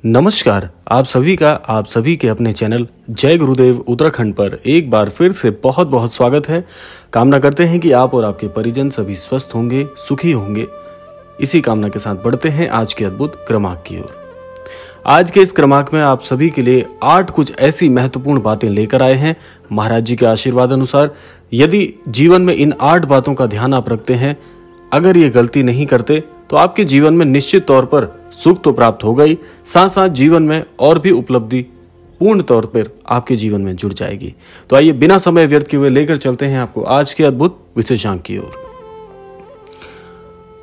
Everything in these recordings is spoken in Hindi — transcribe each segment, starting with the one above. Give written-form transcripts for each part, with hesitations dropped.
नमस्कार, आप सभी के अपने चैनल जय गुरुदेव उत्तराखंड पर एक बार फिर से बहुत बहुत स्वागत है। कामना करते हैं कि आप और आपके परिजन सभी स्वस्थ होंगे, सुखी होंगे। इसी कामना के साथ बढ़ते हैं आज के अद्भुत क्रमांक की ओर। आज के इस क्रमांक में आप सभी के लिए 8 कुछ ऐसी महत्वपूर्ण बातें लेकर आए हैं महाराज जी के आशीर्वाद अनुसार। यदि जीवन में इन 8 बातों का ध्यान आप रखते हैं, अगर ये गलती नहीं करते तो आपके जीवन में निश्चित तौर पर सुख तो प्राप्त होगा ही, साथ साथ जीवन में और भी उपलब्धि पूर्ण तौर पर आपके जीवन में जुड़ जाएगी। तो आइए बिना समय व्यर्थ किए हुए लेकर चलते हैं आपको आज के अद्भुत विशेषांक की ओर।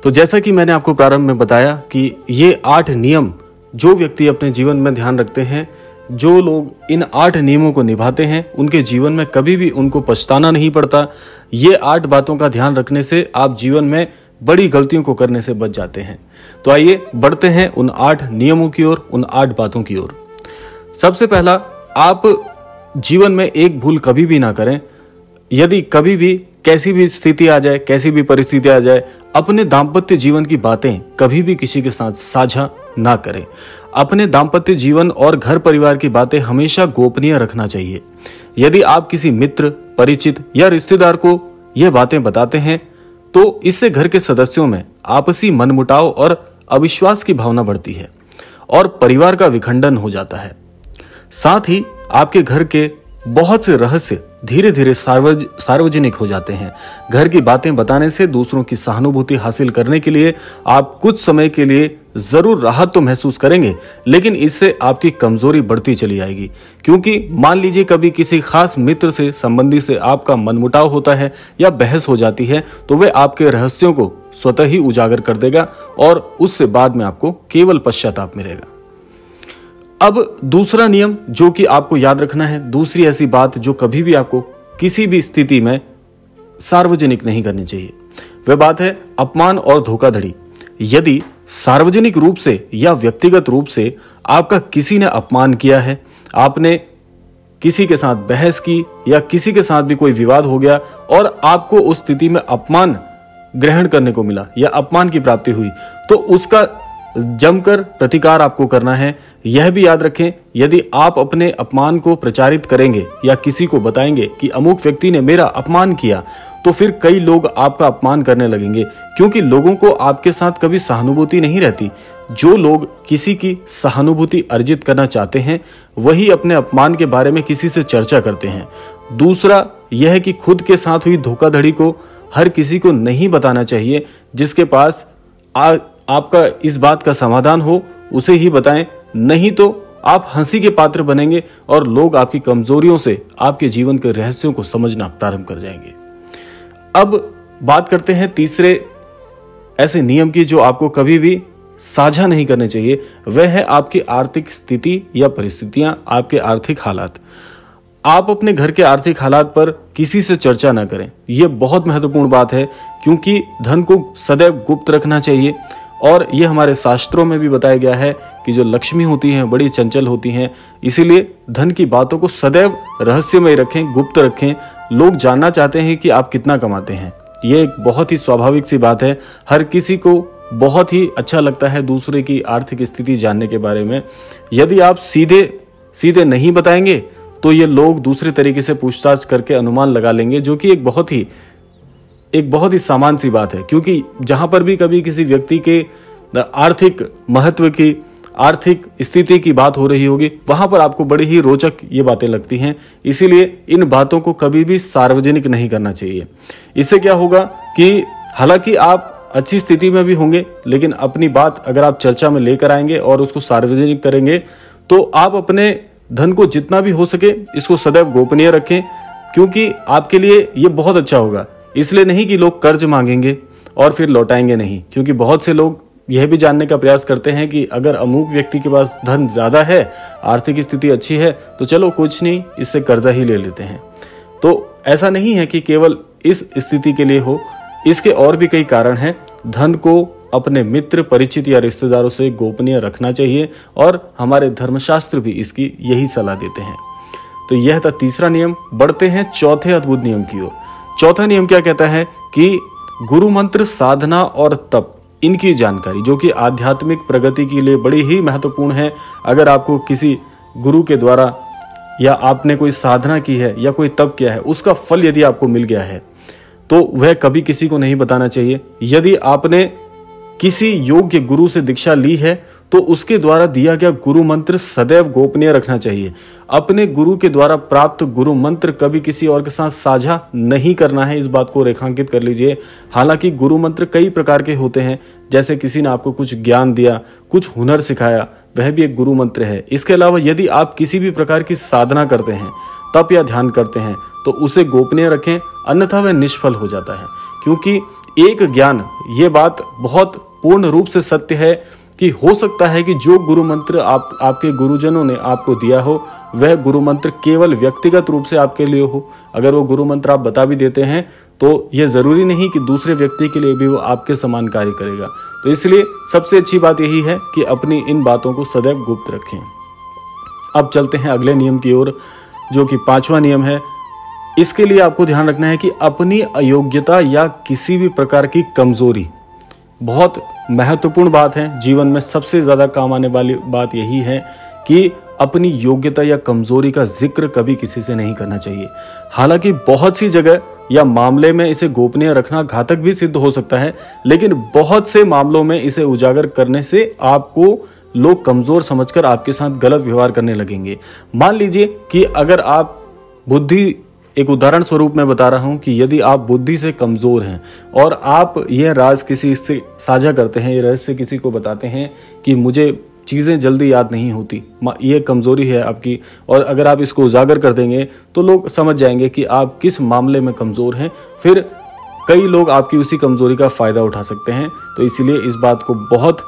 तो जैसा कि मैंने आपको प्रारंभ में बताया कि ये 8 नियम जो व्यक्ति अपने जीवन में ध्यान रखते हैं, जो लोग इन 8 नियमों को निभाते हैं, उनके जीवन में कभी भी उनको पछताना नहीं पड़ता। ये 8 बातों का ध्यान रखने से आप जीवन में बड़ी गलतियों को करने से बच जाते हैं। तो आइए बढ़ते हैं उन 8 नियमों की ओर, उन 8 बातों की ओर। सबसे पहला, आप जीवन में एक भूल कभी भी ना करें। यदि कभी भी कैसी भी स्थिति आ जाए, कैसी भी परिस्थिति आ जाए, अपने दाम्पत्य जीवन की बातें कभी भी किसी के साथ साझा ना करें। अपने दाम्पत्य जीवन और घर परिवार की बातें हमेशा गोपनीय रखना चाहिए। यदि आप किसी मित्र, परिचित या रिश्तेदार को यह बातें बताते हैं तो इससे घर के सदस्यों में आपसी मनमुटाव और अविश्वास की भावना बढ़ती है और परिवार का विखंडन हो जाता है। साथ ही आपके घर के बहुत से रहस्य धीरे धीरे सार्वजनिक हो जाते हैं। घर की बातें बताने से दूसरों की सहानुभूति हासिल करने के लिए आप कुछ समय के लिए जरूर राहत तो महसूस करेंगे, लेकिन इससे आपकी कमजोरी बढ़ती चली जाएगी। क्योंकि मान लीजिए कभी किसी खास मित्र से, संबंधी से आपका मनमुटाव होता है या बहस हो जाती है, तो वह आपके रहस्यों को स्वतः ही उजागर कर देगा और उससे बाद में आपको केवल पश्चाताप मिलेगा। अब दूसरा नियम जो कि आपको याद रखना है, दूसरी ऐसी बात जो कभी भी आपको किसी भी स्थिति में सार्वजनिक नहीं करनी चाहिए, वह बात है अपमान और धोखाधड़ी। यदि सार्वजनिक रूप से या व्यक्तिगत रूप से आपका किसी ने अपमान किया है, आपने किसी के साथ बहस की या किसी के साथ भी कोई विवाद हो गया और आपको उस स्थिति में अपमान ग्रहण करने को मिला या अपमान की प्राप्ति हुई, तो उसका जमकर प्रतिकार आपको करना है। यह भी याद रखें, यदि आप अपने अपमान को प्रचारित करेंगे या किसी को बताएंगे कि अमुक व्यक्ति ने मेरा अपमान किया, तो फिर कई लोग आपका अपमान करने लगेंगे, क्योंकि लोगों को आपके साथ कभी सहानुभूति नहीं रहती। जो लोग किसी की सहानुभूति अर्जित करना चाहते हैं, वही अपने अपमान के बारे में किसी से चर्चा करते हैं। दूसरा यह है कि खुद के साथ हुई धोखाधड़ी को हर किसी को नहीं बताना चाहिए। जिसके पास आपका इस बात का समाधान हो उसे ही बताएं, नहीं तो आप हंसी के पात्र बनेंगे और लोग आपकी कमजोरियों से आपके जीवन के रहस्यों को समझना प्रारंभ कर जाएंगे। अब बात करते हैं तीसरे ऐसे नियम की जो आपको कभी भी साझा नहीं करने चाहिए। वह है आपकी आर्थिक स्थिति या परिस्थितियां, आपके आर्थिक हालात। आप अपने घर के आर्थिक हालात पर किसी से चर्चा ना करें। यह बहुत महत्वपूर्ण बात है, क्योंकि धन को सदैव गुप्त रखना चाहिए। और ये हमारे शास्त्रों में भी बताया गया है कि जो लक्ष्मी होती हैं बड़ी चंचल होती हैं, इसीलिए धन की बातों को सदैव रहस्यमय रखें, गुप्त रखें। लोग जानना चाहते हैं कि आप कितना कमाते हैं। ये एक बहुत ही स्वाभाविक सी बात है। हर किसी को बहुत ही अच्छा लगता है दूसरे की आर्थिक स्थिति जानने के बारे में। यदि आप सीधे नहीं बताएंगे तो ये लोग दूसरे तरीके से पूछताछ करके अनुमान लगा लेंगे, जो कि एक बहुत ही सामान्य सी बात है। क्योंकि जहां पर भी कभी किसी व्यक्ति के आर्थिक महत्व की, आर्थिक स्थिति की बात हो रही होगी, वहां पर आपको बड़ी ही रोचक ये बातें लगती हैं। इसीलिए इन बातों को कभी भी सार्वजनिक नहीं करना चाहिए। इससे क्या होगा कि हालांकि आप अच्छी स्थिति में भी होंगे, लेकिन अपनी बात अगर आप चर्चा में लेकर आएंगे और उसको सार्वजनिक करेंगे, तो आप अपने धन को जितना भी हो सके इसको सदैव गोपनीय रखें, क्योंकि आपके लिए ये बहुत अच्छा होगा। इसलिए नहीं कि लोग कर्ज मांगेंगे और फिर लौटाएंगे नहीं, क्योंकि बहुत से लोग यह भी जानने का प्रयास करते हैं कि अगर अमुक व्यक्ति के पास धन ज्यादा है, आर्थिक स्थिति अच्छी है, तो चलो कुछ नहीं, इससे कर्जा ही ले लेते हैं। तो ऐसा नहीं है कि केवल इस स्थिति के लिए हो, इसके और भी कई कारण हैं। धन को अपने मित्र, परिचित या रिश्तेदारों से गोपनीय रखना चाहिए और हमारे धर्मशास्त्र भी इसकी यही सलाह देते हैं। तो यह था तीसरा नियम। बढ़ते हैं चौथे अद्भुत नियम की ओर। चौथा नियम क्या कहता है कि गुरु मंत्र, साधना और तप इनकी जानकारी, जो कि आध्यात्मिक प्रगति के लिए बड़ी ही महत्वपूर्ण है। अगर आपको किसी गुरु के द्वारा या आपने कोई साधना की है या कोई तप किया है, उसका फल यदि आपको मिल गया है तो वह कभी किसी को नहीं बताना चाहिए। यदि आपने किसी योग्य गुरु से दीक्षा ली है तो उसके द्वारा दिया गया गुरु मंत्र सदैव गोपनीय रखना चाहिए। अपने गुरु के द्वारा प्राप्त गुरु मंत्र कभी किसी और के साथ साझा नहीं करना है, इस बात को रेखांकित कर लीजिए। हालांकि गुरु मंत्र कई प्रकार के होते हैं, जैसे किसी ने आपको कुछ ज्ञान दिया, कुछ हुनर सिखाया, वह भी एक गुरु मंत्र है। इसके अलावा यदि आप किसी भी प्रकार की साधना करते हैं, तप या ध्यान करते हैं, तो उसे गोपनीय रखें, अन्यथा वह निष्फल हो जाता है। क्योंकि एक ज्ञान, ये बात बहुत पूर्ण रूप से सत्य है कि हो सकता है कि जो गुरु मंत्र आपके गुरुजनों ने आपको दिया हो, वह गुरु मंत्र केवल व्यक्तिगत रूप से आपके लिए हो। अगर वो गुरु मंत्र आप बता भी देते हैं तो यह जरूरी नहीं कि दूसरे व्यक्ति के लिए भी वो आपके समान कार्य करेगा। तो इसलिए सबसे अच्छी बात यही है कि अपनी इन बातों को सदैव गुप्त रखें। अब चलते हैं अगले नियम की ओर, जो कि 5वां नियम है। इसके लिए आपको ध्यान रखना है कि अपनी अयोग्यता या किसी भी प्रकार की कमजोरी, बहुत महत्वपूर्ण बात है, जीवन में सबसे ज्यादा काम आने वाली बात यही है कि अपनी योग्यता या कमजोरी का जिक्र कभी किसी से नहीं करना चाहिए। हालांकि बहुत सी जगह या मामले में इसे गोपनीय रखना घातक भी सिद्ध हो सकता है, लेकिन बहुत से मामलों में इसे उजागर करने से आपको लोग कमजोर समझकर आपके साथ गलत व्यवहार करने लगेंगे। मान लीजिए कि अगर आप बुद्धि, एक उदाहरण स्वरूप मैं बता रहा हूं कि यदि आप बुद्धि से कमजोर हैं और आप यह राज किसी से साझा करते हैं, ये रहस्य किसी को बताते हैं कि मुझे चीज़ें जल्दी याद नहीं होती, ये कमजोरी है आपकी, और अगर आप इसको उजागर कर देंगे तो लोग समझ जाएंगे कि आप किस मामले में कमजोर हैं। फिर कई लोग आपकी उसी कमजोरी का फायदा उठा सकते हैं। तो इसलिए इस बात को बहुत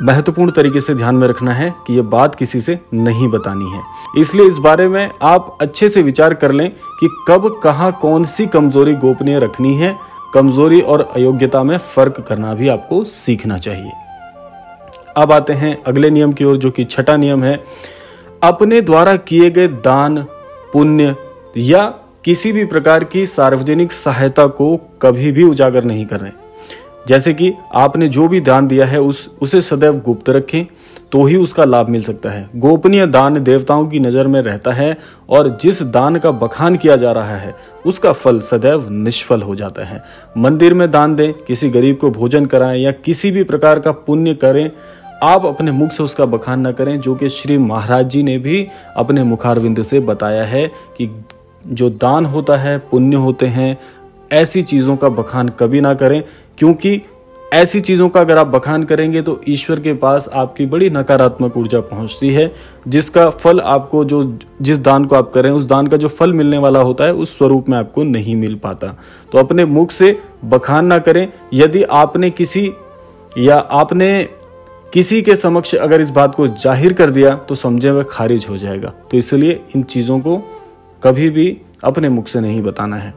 महत्वपूर्ण तरीके से ध्यान में रखना है कि यह बात किसी से नहीं बतानी है। इसलिए इस बारे में आप अच्छे से विचार कर लें कि कब, कहां, कौन सी कमजोरी गोपनीय रखनी है। कमजोरी और अयोग्यता में फर्क करना भी आपको सीखना चाहिए। अब आते हैं अगले नियम की ओर, जो कि 6वां नियम है। अपने द्वारा किए गए दान, पुण्य या किसी भी प्रकार की सार्वजनिक सहायता को कभी भी उजागर नहीं कर रहे। जैसे कि आपने जो भी दान दिया है उसे सदैव गुप्त रखें, तो ही उसका लाभ मिल सकता है। गोपनीय दान देवताओं की नजर में रहता है और जिस दान का बखान किया जा रहा है उसका फल सदैव निष्फल हो जाता है। मंदिर में दान दें, किसी गरीब को भोजन कराएं या किसी भी प्रकार का पुण्य करें, आप अपने मुख से उसका बखान न करें, जो कि श्री महाराज जी ने भी अपने मुखारविंद से बताया है कि जो दान होता है, पुण्य होते हैं, ऐसी चीजों का बखान कभी ना करें। क्योंकि ऐसी चीजों का अगर आप बखान करेंगे तो ईश्वर के पास आपकी बड़ी नकारात्मक ऊर्जा पहुंचती है, जिसका फल आपको, जिस दान को आप करें उस दान का जो फल मिलने वाला होता है उस स्वरूप में आपको नहीं मिल पाता। तो अपने मुख से बखान ना करें। यदि आपने किसी के समक्ष अगर इस बात को जाहिर कर दिया तो समझे वह खारिज हो जाएगा। तो इसलिए इन चीजों को कभी भी अपने मुख से नहीं बताना है।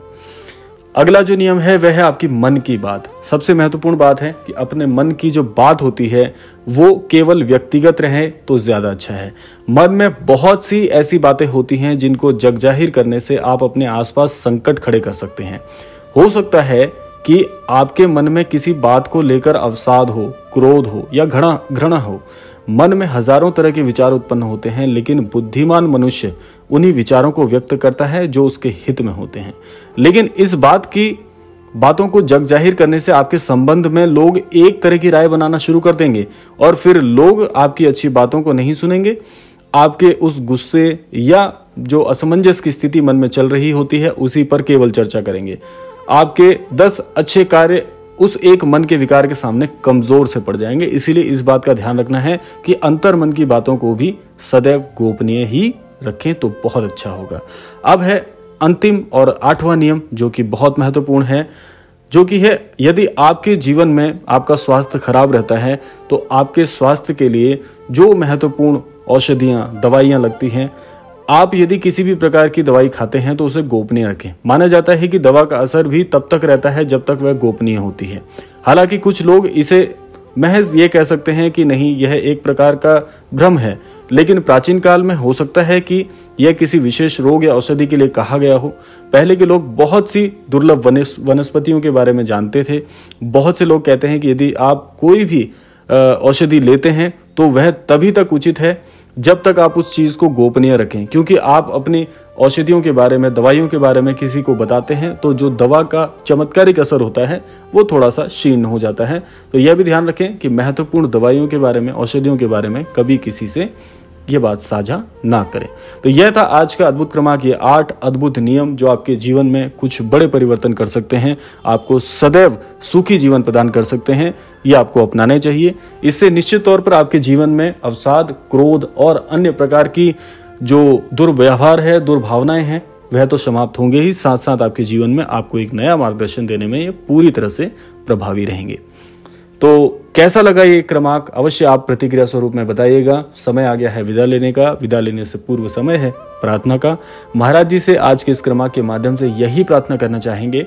अगला जो नियम है वह है आपकी मन की बात। सबसे महत्वपूर्ण बात है कि अपने मन की जो बात होती है वो केवल व्यक्तिगत रहे तो ज्यादा अच्छा है। मन में बहुत सी ऐसी बातें होती हैं जिनको जग जाहिर करने से आप अपने आसपास संकट खड़े कर सकते हैं। हो सकता है कि आपके मन में किसी बात को लेकर अवसाद हो, क्रोध हो या घृणा हो। मन में हजारों तरह के विचार उत्पन्न होते हैं, लेकिन बुद्धिमान मनुष्य उन्हीं विचारों को व्यक्त करता है जो उसके हित में होते हैं। लेकिन इस बातों को जग जाहिर करने से आपके संबंध में लोग एक तरह की राय बनाना शुरू कर देंगे और फिर लोग आपकी अच्छी बातों को नहीं सुनेंगे। आपके उस गुस्से या जो असमंजस की स्थिति मन में चल रही होती है उसी पर केवल चर्चा करेंगे। आपके 10 अच्छे कार्य उस एक मन के विकार के सामने कमजोर से पड़ जाएंगे। इसीलिए इस बात का ध्यान रखना है कि अंतर मन की बातों को भी सदैव गोपनीय ही रखें तो बहुत अच्छा होगा। अब है अंतिम और 8वां नियम, जो कि बहुत महत्वपूर्ण है, जो कि है यदि आपके जीवन में आपका स्वास्थ्य खराब रहता है तो आपके स्वास्थ्य के लिए जो महत्वपूर्ण औषधियां, दवाइयां लगती हैं, आप यदि किसी भी प्रकार की दवाई खाते हैं तो उसे गोपनीय रखें। माना जाता है कि दवा का असर भी तब तक रहता है जब तक वह गोपनीय होती है। हालांकि कुछ लोग इसे महज ये कह सकते हैं कि नहीं, यह एक प्रकार का भ्रम है, लेकिन प्राचीन काल में हो सकता है कि यह किसी विशेष रोग या औषधि के लिए कहा गया हो। पहले के लोग बहुत सी दुर्लभ वनस्पतियों के बारे में जानते थे। बहुत से लोग कहते हैं कि यदि आप कोई भी औषधि लेते हैं तो वह तभी तक उचित है जब तक आप उस चीज को गोपनीय रखें, क्योंकि आप अपनी औषधियों के बारे में, दवाइयों के बारे में किसी को बताते हैं तो जो दवा का चमत्कारिक असर होता है वो थोड़ा सा क्षीण हो जाता है। तो यह भी ध्यान रखें कि महत्वपूर्ण दवाइयों के बारे में, औषधियों के बारे में कभी किसी से ये बात साझा ना करें। तो यह था आज का अद्भुत क्रमांक, ये 8 अद्भुत नियम जो आपके जीवन में कुछ बड़े परिवर्तन कर सकते हैं, आपको सदैव सुखी जीवन प्रदान कर सकते हैं। ये आपको अपनाने चाहिए। इससे निश्चित तौर पर आपके जीवन में अवसाद, क्रोध और अन्य प्रकार की जो दुर्व्यवहार है, दुर्भावनाएं हैं, वह तो समाप्त होंगे ही, साथ साथ आपके जीवन में आपको एक नया मार्गदर्शन देने में ये पूरी तरह से प्रभावी रहेंगे। तो कैसा लगा ये क्रमांक, अवश्य आप प्रतिक्रिया स्वरूप में बताइएगा। समय आ गया है विदा लेने का। विदा लेने से पूर्व समय है प्रार्थना का। महाराज जी से आज के इस क्रमांक के माध्यम से यही प्रार्थना करना चाहेंगे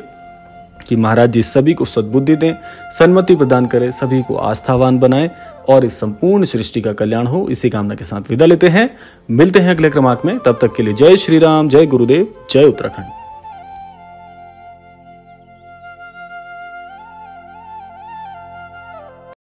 कि महाराज जी सभी को सद्बुद्धि दें, सन्मति प्रदान करें, सभी को आस्थावान बनाएं और इस संपूर्ण सृष्टि का कल्याण हो। इसी कामना के साथ विदा लेते हैं। मिलते हैं अगले क्रमांक में। तब तक के लिए जय श्री राम, जय गुरुदेव, जय उत्तराखंड।